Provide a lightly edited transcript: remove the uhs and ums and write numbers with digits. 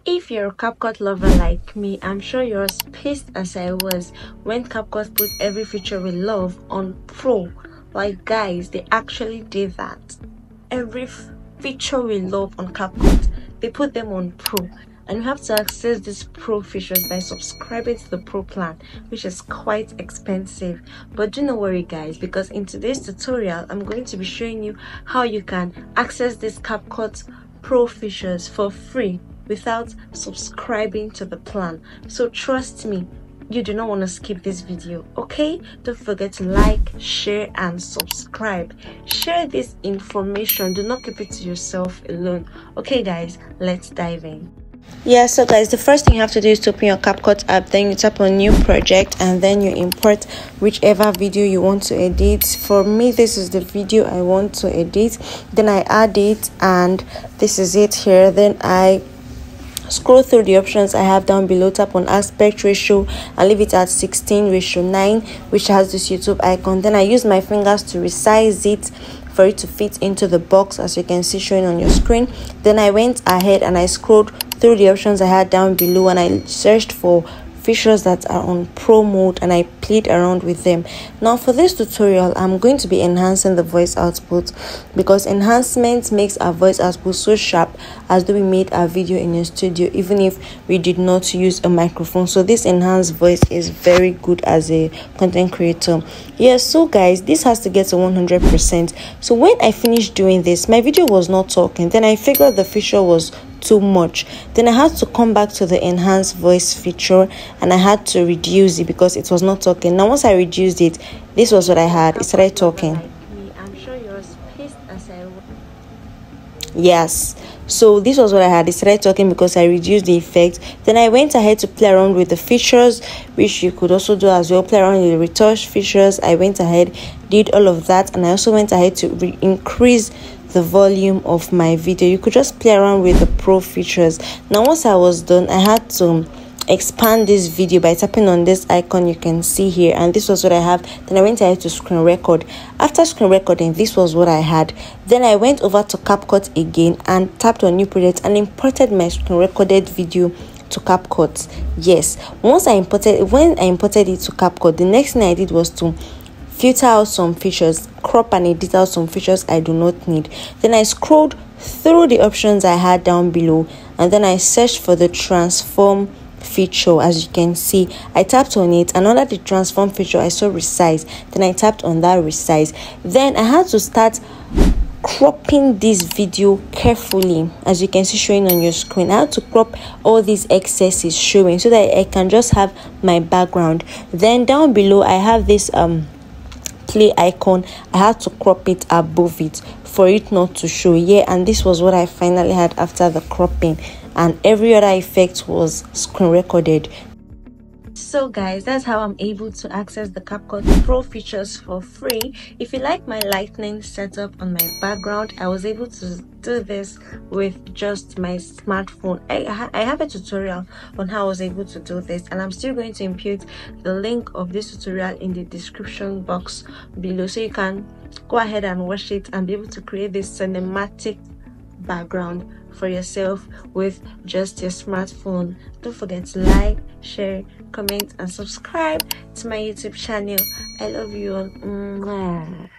If you're a CapCut lover like me, I'm sure you're as pissed as I was when CapCut put every feature we love on Pro. Like guys, they actually did that. Every feature we love on CapCut, they put them on Pro. And you have to access these Pro features by subscribing to the Pro plan, which is quite expensive. But do not worry guys, because in today's tutorial, I'm going to be showing you how you can access these CapCut Pro features for free without subscribing to the plan. So trust me, you do not want to skip this video. Okay, don't forget to like, share and subscribe. Share this information, do not keep it to yourself alone. Okay guys, let's dive in. Yeah, so guys, the first thing you have to do is to open your CapCut app, then you tap on new project and then you import whichever video you want to edit. For me, this is the video I want to edit. Then I add it and this is it here. Then I scroll through the options I have down below, tap on aspect ratio and leave it at 16:9, which has this YouTube icon. Then I use my fingers to resize it for it to fit into the box, as you can see showing on your screen. Then I went ahead and I scrolled through the options I had down below and I searched for features that are on Pro mode and I played around with them. Now for this tutorial, I'm going to be enhancing the voice output because enhancement makes our voice output so sharp as though we made our video in a studio, even if we did not use a microphone. So this enhanced voice is very good as a content creator. Yes, so guys, this has to get to 100%. So when I finished doing this, my video was not talking. Then I figured the feature was too much. Then I had to come back to the enhanced voice feature and I had to reduce it because it was not talking. Now once I reduced it, this was what I had. It started talking. I'm sure you're as pissed as I was. Yes, so this was what I had. It started talking because I reduced the effect. Then I went ahead to play around with the features, which you could also do as well. Play around with the retouch features. I went ahead, did all of that, and I also went ahead to increase the volume of my video. You could just play around with the Pro features. Now once I was done, I had to expand this video by tapping on this icon you can see here, and this was what I have. Then I went ahead to screen record. After screen recording, this was what I had. Then I went over to CapCut again and tapped on new project and imported my screen recorded video to CapCut. Yes, when I imported it to CapCut, the next thing I did was to filter out some features, crop and edit out some features I do not need. Then I scrolled through the options I had down below and then I searched for the transform feature. As you can see, I tapped on it and under the transform feature I saw resize. Then I tapped on that resize. Then I had to start cropping this video carefully, as you can see showing on your screen. I had to crop all these excesses showing so that I can just have my background. Then down below I have this play icon. I had to crop it above it for it not to show. Yeah, and this was what I finally had after the cropping, and every other effect was screen recorded. So guys, that's how I'm able to access the CapCut Pro features for free. If you like my lightning setup on my background, I was able to do this with just my smartphone. I have a tutorial on how I was able to do this, and I'm still going to input the link of this tutorial in the description box below, so you can go ahead and watch it and be able to create this cinematic background for yourself with just your smartphone. Don't forget to like, share, comment and subscribe to my YouTube channel. I love you all.